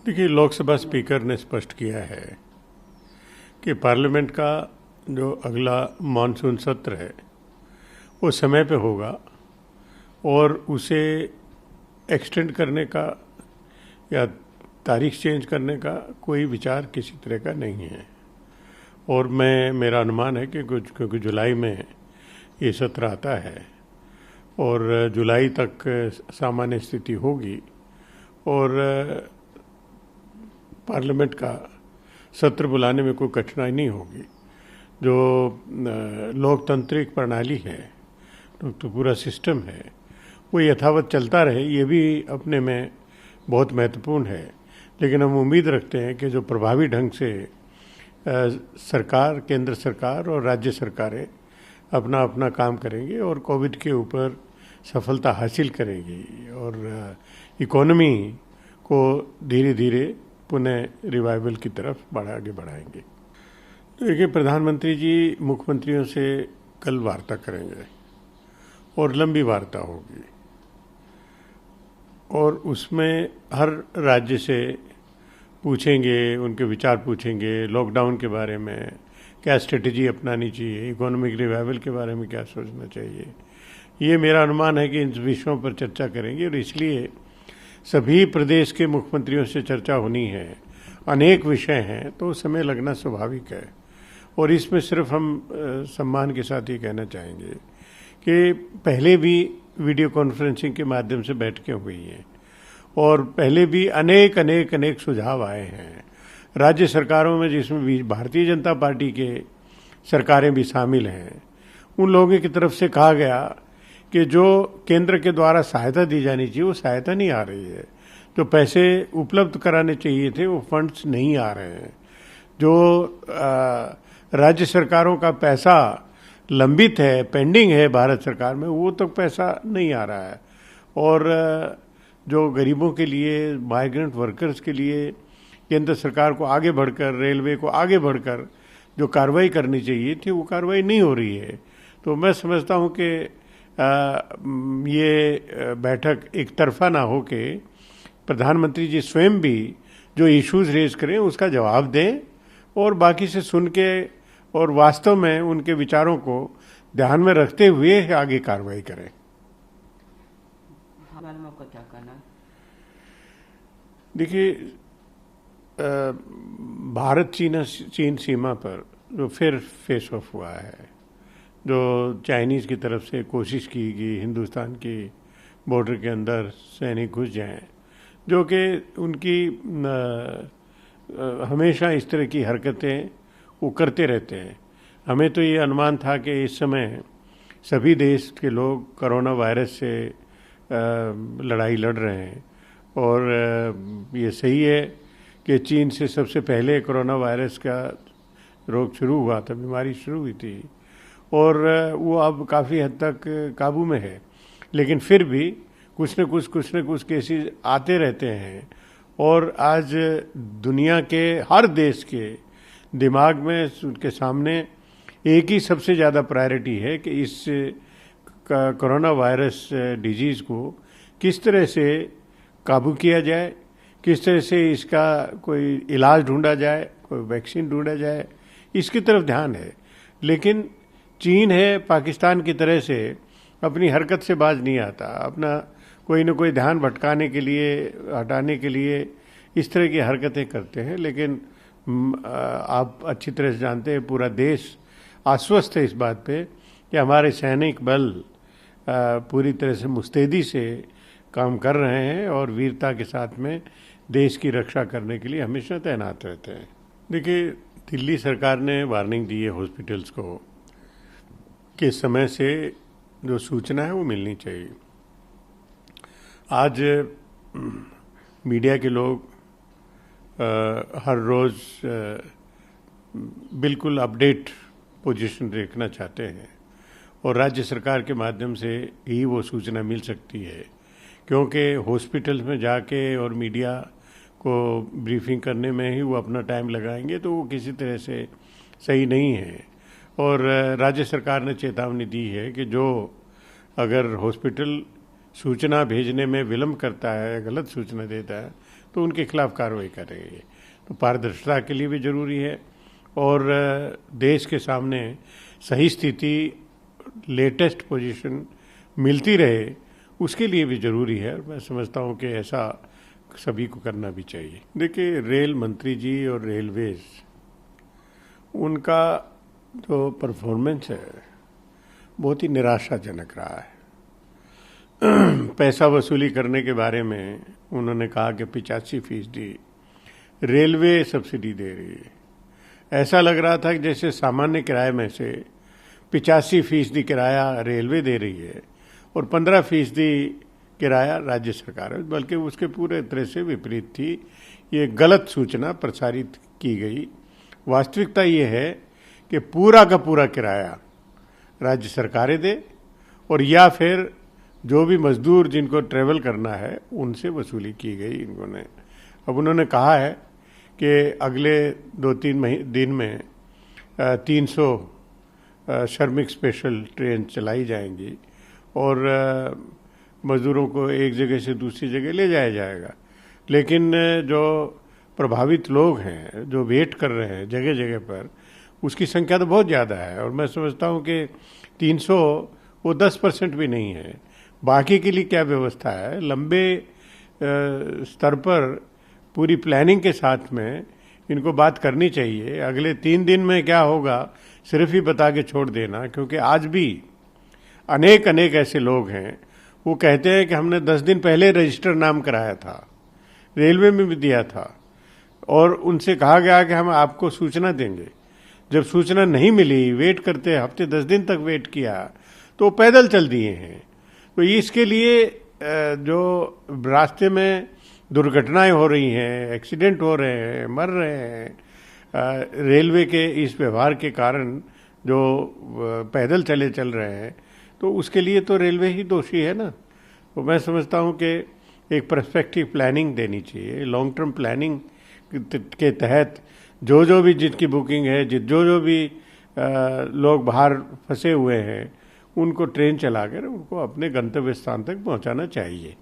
देखिए, लोकसभा स्पीकर ने स्पष्ट किया है कि पार्लियामेंट का जो अगला मानसून सत्र है वो समय पे होगा और उसे एक्सटेंड करने का या तारीख चेंज करने का कोई विचार किसी तरह का नहीं है। और मेरा अनुमान है कि क्योंकि जुलाई में ये सत्र आता है और जुलाई तक सामान्य स्थिति होगी और पार्लियामेंट का सत्र बुलाने में कोई कठिनाई नहीं होगी। जो लोकतांत्रिक प्रणाली है, तो पूरा सिस्टम है, वो यथावत चलता रहे, ये भी अपने में बहुत महत्वपूर्ण है। लेकिन हम उम्मीद रखते हैं कि जो प्रभावी ढंग से सरकार, केंद्र सरकार और राज्य सरकारें अपना अपना काम करेंगे और कोविड के ऊपर सफलता हासिल करेंगी और इकोनॉमी को धीरे धीरे पुनः रिवाइवल की तरफ आगे बढ़ाएंगे। तो देखिए, प्रधानमंत्री जी मुख्यमंत्रियों से कल वार्ता करेंगे और लंबी वार्ता होगी और उसमें हर राज्य से पूछेंगे, उनके विचार पूछेंगे, लॉकडाउन के बारे में क्या स्ट्रेटजी अपनानी चाहिए, इकोनॉमिक रिवाइवल के बारे में क्या सोचना चाहिए। ये मेरा अनुमान है कि इन विषयों पर चर्चा करेंगे और इसलिए सभी प्रदेश के मुख्यमंत्रियों से चर्चा होनी है। अनेक विषय हैं तो समय लगना स्वाभाविक है। और इसमें सिर्फ हम सम्मान के साथ ये कहना चाहेंगे कि पहले भी वीडियो कॉन्फ्रेंसिंग के माध्यम से बैठकें हुई हैं और पहले भी अनेक सुझाव आए हैं राज्य सरकारों में, जिसमें भी भारतीय जनता पार्टी के सरकारें भी शामिल हैं। उन लोगों की तरफ से कहा गया कि जो केंद्र के द्वारा सहायता दी जानी चाहिए वो सहायता नहीं आ रही है, जो पैसे उपलब्ध कराने चाहिए थे वो फंड्स नहीं आ रहे हैं, जो राज्य सरकारों का पैसा लंबित है, पेंडिंग है भारत सरकार में, वो तक पैसा नहीं आ रहा है। और जो गरीबों के लिए, माइग्रेंट वर्कर्स के लिए केंद्र सरकार को आगे बढ़कर, रेलवे को आगे बढ़कर जो कार्रवाई करनी चाहिए थी वो कार्रवाई नहीं हो रही है। तो मैं समझता हूँ कि ये बैठक एक तरफा ना हो के प्रधानमंत्री जी स्वयं भी जो इश्यूज रेज करें उसका जवाब दें और बाकी से सुन के और वास्तव में उनके विचारों को ध्यान में रखते हुए आगे कार्रवाई करें। आपका क्या कहना है? देखिए, भारत चीन सीमा पर जो फिर फेस ऑफ हुआ है, जो चाइनीज़ की तरफ से कोशिश की गई हिंदुस्तान की बॉर्डर के अंदर सैनिक घुस जाएं, जो कि उनकी हमेशा इस तरह की हरकतें वो करते रहते हैं। हमें तो ये अनुमान था कि इस समय सभी देश के लोग कोरोना वायरस से लड़ाई लड़ रहे हैं और ये सही है कि चीन से सबसे पहले कोरोना वायरस का रोग शुरू हुआ था, बीमारी शुरू हुई थी और वो अब काफ़ी हद तक काबू में है। लेकिन फिर भी कुछ न कुछ केसेस आते रहते हैं और आज दुनिया के हर देश के दिमाग में, उनके सामने एक ही सबसे ज़्यादा प्रायोरिटी है कि इस कोरोना वायरस डिजीज़ को किस तरह से काबू किया जाए, किस तरह से इसका कोई इलाज ढूंढा जाए, कोई वैक्सीन ढूंढा जाए, इसकी तरफ ध्यान है। लेकिन चीन है पाकिस्तान की तरह से अपनी हरकत से बाज नहीं आता, अपना कोई न कोई ध्यान भटकाने के लिए, हटाने के लिए इस तरह की हरकतें करते हैं। लेकिन आप अच्छी तरह से जानते हैं पूरा देश आश्वस्त है इस बात पे कि हमारे सैनिक बल पूरी तरह से मुस्तैदी से काम कर रहे हैं और वीरता के साथ में देश की रक्षा करने के लिए हमेशा तैनात रहते हैं। देखिए, दिल्ली सरकार ने वार्निंग दी है हॉस्पिटल्स को कि समय से जो सूचना है वो मिलनी चाहिए। आज मीडिया के लोग हर रोज़ बिल्कुल अपडेट पोजीशन देखना चाहते हैं और राज्य सरकार के माध्यम से ही वो सूचना मिल सकती है, क्योंकि हॉस्पिटल्स में जाके और मीडिया को ब्रीफिंग करने में ही वो अपना टाइम लगाएंगे तो वो किसी तरह से सही नहीं है। और राज्य सरकार ने चेतावनी दी है कि जो अगर हॉस्पिटल सूचना भेजने में विलम्ब करता है, गलत सूचना देता है, तो उनके खिलाफ कार्रवाई करेंगे। तो पारदर्शिता के लिए भी ज़रूरी है और देश के सामने सही स्थिति, लेटेस्ट पोजीशन मिलती रहे, उसके लिए भी ज़रूरी है। मैं समझता हूँ कि ऐसा सभी को करना भी चाहिए। देखिए, रेल मंत्री जी और रेलवेज, उनका जो परफॉर्मेंस है बहुत ही निराशाजनक रहा है। पैसा वसूली करने के बारे में उन्होंने कहा कि 85% रेलवे सब्सिडी दे रही है। ऐसा लग रहा था कि जैसे सामान्य किराए में से 85% किराया रेलवे दे रही है और 15% किराया राज्य सरकार है, बल्कि उसके पूरे तरह से विपरीत थी। ये गलत सूचना प्रसारित की गई। वास्तविकता ये है कि पूरा का पूरा किराया राज्य सरकारें दे और या फिर जो भी मजदूर जिनको ट्रेवल करना है उनसे वसूली की गई इन्होंने। अब उन्होंने कहा है कि अगले 2-3 दिन में 300 श्रमिक स्पेशल ट्रेन चलाई जाएंगी और मजदूरों को एक जगह से दूसरी जगह ले जाया जाएगा। लेकिन जो प्रभावित लोग हैं, जो वेट कर रहे हैं जगह जगह पर, उसकी संख्या तो बहुत ज़्यादा है और मैं समझता हूँ कि 300 वो 10% भी नहीं है। बाकी के लिए क्या व्यवस्था है? लंबे स्तर पर पूरी प्लानिंग के साथ में इनको बात करनी चाहिए। अगले 3 दिन में क्या होगा सिर्फ ही बता के छोड़ देना, क्योंकि आज भी अनेक ऐसे लोग हैं, वो कहते हैं कि हमने 10 दिन पहले रजिस्टर नाम कराया था, रेलवे में भी दिया था और उनसे कहा गया कि हम आपको सूचना देंगे। जब सूचना नहीं मिली, वेट करते हफ्ते 10 दिन तक वेट किया, तो पैदल चल दिए हैं। तो इसके लिए जो रास्ते में दुर्घटनाएं हो रही हैं, एक्सीडेंट हो रहे हैं, मर रहे हैं, रेलवे के इस व्यवहार के कारण जो पैदल चल रहे हैं, तो उसके लिए तो रेलवे ही दोषी है ना। तो मैं समझता हूँ कि एक पर्सपेक्टिव प्लानिंग देनी चाहिए। लॉन्ग टर्म प्लानिंग के तहत जो भी जिनकी बुकिंग है, जो भी लोग बाहर फंसे हुए हैं, उनको ट्रेन चलाकर उनको अपने गंतव्य स्थान तक पहुंचाना चाहिए।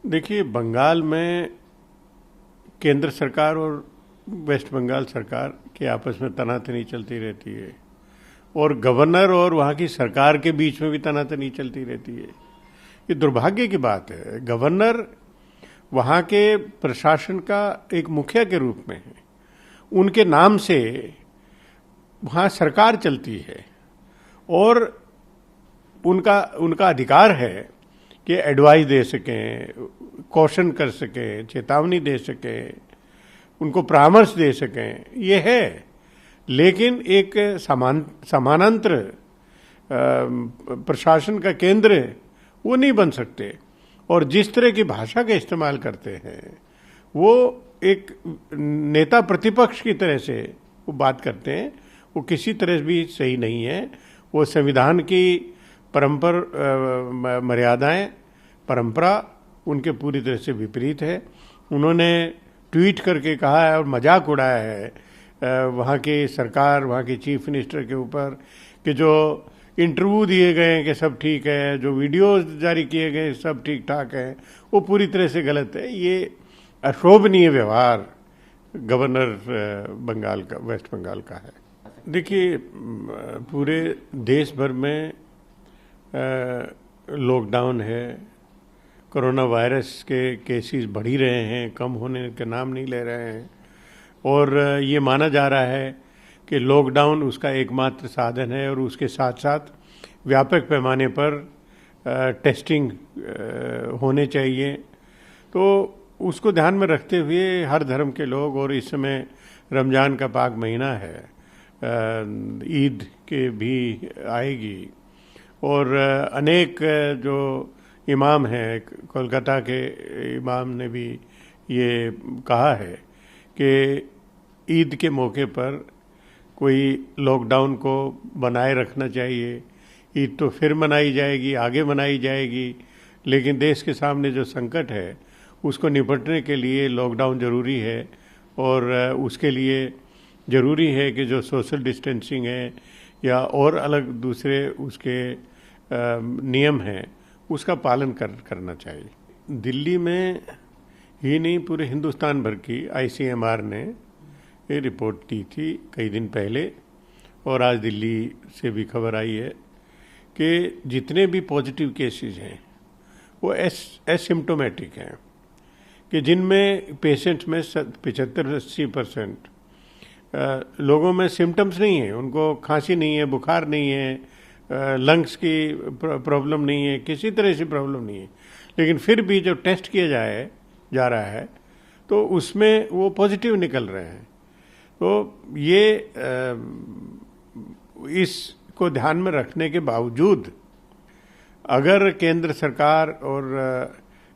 देखिए, बंगाल में केंद्र सरकार और वेस्ट बंगाल सरकार के आपस में तनातनी चलती रहती है और गवर्नर और वहाँ की सरकार के बीच में भी तनातनी चलती रहती है। ये दुर्भाग्य की बात है। गवर्नर वहाँ के प्रशासन का एक मुखिया के रूप में है, उनके नाम से वहाँ सरकार चलती है और उनका अधिकार है कि एडवाइस दे सकें, कॉशन कर सकें, चेतावनी दे सकें, उनको परामर्श दे सकें, ये है। लेकिन एक समानांतर प्रशासन का केंद्र वो नहीं बन सकते और जिस तरह की भाषा का इस्तेमाल करते हैं, वो एक नेता प्रतिपक्ष की तरह से वो बात करते हैं, वो किसी तरह भी सही नहीं है। वो संविधान की मर्यादाएं, परंपरा उनके पूरी तरह से विपरीत है। उन्होंने ट्वीट करके कहा है और मजाक उड़ाया है वहाँ की सरकार, वहाँ के चीफ मिनिस्टर के ऊपर कि जो इंटरव्यू दिए गए हैं कि सब ठीक है, जो वीडियोस जारी किए गए सब ठीक ठाक है, वो पूरी तरह से गलत है। ये अशोभनीय व्यवहार गवर्नर बंगाल का, वेस्ट बंगाल का है। देखिए, पूरे देश भर में लॉकडाउन है, कोरोना वायरस के केसेस बढ़ ही रहे हैं, कम होने के नाम नहीं ले रहे हैं और ये माना जा रहा है कि लॉकडाउन उसका एकमात्र साधन है और उसके साथ साथ व्यापक पैमाने पर टेस्टिंग होने चाहिए। तो उसको ध्यान में रखते हुए हर धर्म के लोग, और इस समय रमज़ान का पाक महीना है, ईद के भी आएगी और अनेक जो इमाम हैं, कोलकाता के इमाम ने भी ये कहा है कि ईद के मौके पर कोई लॉकडाउन को बनाए रखना चाहिए। ईद तो फिर मनाई जाएगी, आगे मनाई जाएगी, लेकिन देश के सामने जो संकट है उसको निपटने के लिए लॉकडाउन ज़रूरी है और उसके लिए ज़रूरी है कि जो सोशल डिस्टेंसिंग है या और अलग दूसरे उसके नियम हैं उसका पालन करना चाहिए। दिल्ली में ही नहीं, पूरे हिंदुस्तान भर की आईसीएमआर ने ये रिपोर्ट दी थी कई दिन पहले, और आज दिल्ली से भी खबर आई है कि जितने भी पॉजिटिव केसेस हैं वो एसिम्टोमेटिक हैं, कि जिनमें पेशेंट्स में 75-80% लोगों में सिम्टम्स नहीं है, उनको खांसी नहीं है, बुखार नहीं है, लंग्स की प्रॉब्लम नहीं है, किसी तरह से प्रॉब्लम नहीं है, लेकिन फिर भी जब टेस्ट किया जा रहा है तो उसमें वो पॉजिटिव निकल रहे हैं। तो ये इसको ध्यान में रखने के बावजूद अगर केंद्र सरकार और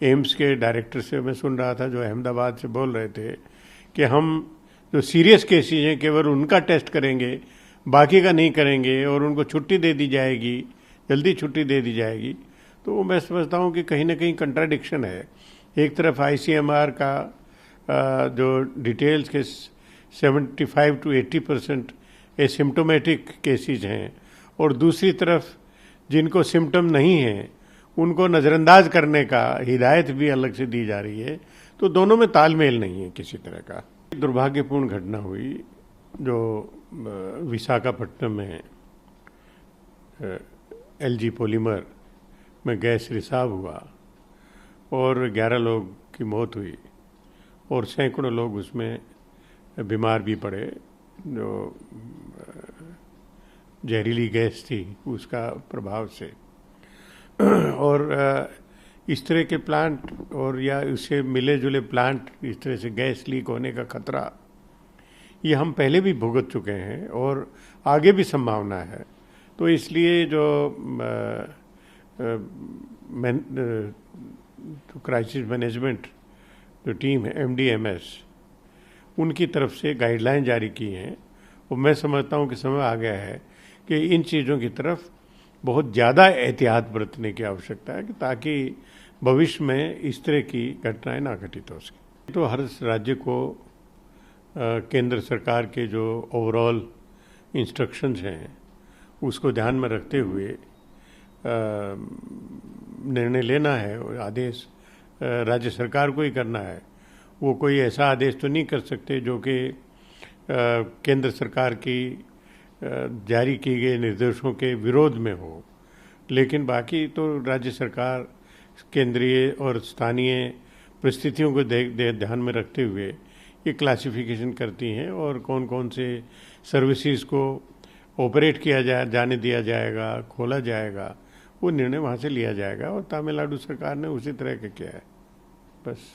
एम्स के डायरेक्टर से मैं सुन रहा था जो अहमदाबाद से बोल रहे थे कि हम जो सीरियस केसेस हैं केवल उनका टेस्ट करेंगे, बाकी का नहीं करेंगे, और उनको छुट्टी दे दी जाएगी, जल्दी छुट्टी दे दी जाएगी, तो मैं समझता हूँ कि कहीं ना कहीं कंट्राडिक्शन है। एक तरफ आईसीएमआर का जो डिटेल्स के 75-80% एसिम्टोमेटिक केसेस हैं, और दूसरी तरफ जिनको सिम्टम नहीं है उनको नज़रअंदाज करने का हिदायत भी अलग से दी जा रही है। तो दोनों में तालमेल नहीं है किसी तरह का। दुर्भाग्यपूर्ण घटना हुई जो विशाखापट्टनम में एलजी पॉलीमर में गैस रिसाव हुआ और 11 लोग की मौत हुई और सैकड़ों लोग उसमें बीमार भी पड़े। जो जहरीली गैस थी उसका प्रभाव से, और इस तरह के प्लांट और या उससे मिले जुले प्लांट, इस तरह से गैस लीक होने का खतरा ये हम पहले भी भुगत चुके हैं और आगे भी संभावना है। तो इसलिए जो क्राइसिस मैनेजमेंट जो टीम है MDMS, उनकी तरफ से गाइडलाइन जारी की हैं, और मैं समझता हूँ कि समय आ गया है कि इन चीज़ों की तरफ बहुत ज़्यादा एहतियात बरतने की आवश्यकता है, कि ताकि भविष्य में इस तरह की घटनाएं ना घटित हो सकें। तो हर राज्य को केंद्र सरकार के जो ओवरऑल इंस्ट्रक्शंस हैं उसको ध्यान में रखते हुए निर्णय लेना है, और आदेश राज्य सरकार को ही करना है। वो कोई ऐसा आदेश तो नहीं कर सकते जो कि केंद्र सरकार की जारी किए गए निर्देशों के विरोध में हो, लेकिन बाकी तो राज्य सरकार केंद्रीय और स्थानीय परिस्थितियों को ध्यान में रखते हुए ये क्लासिफिकेशन करती हैं, और कौन कौन से सर्विसेज को ऑपरेट किया जाने दिया जाएगा, खोला जाएगा, वो निर्णय वहाँ से लिया जाएगा। और तमिलनाडु सरकार ने उसी तरह का किया है बस।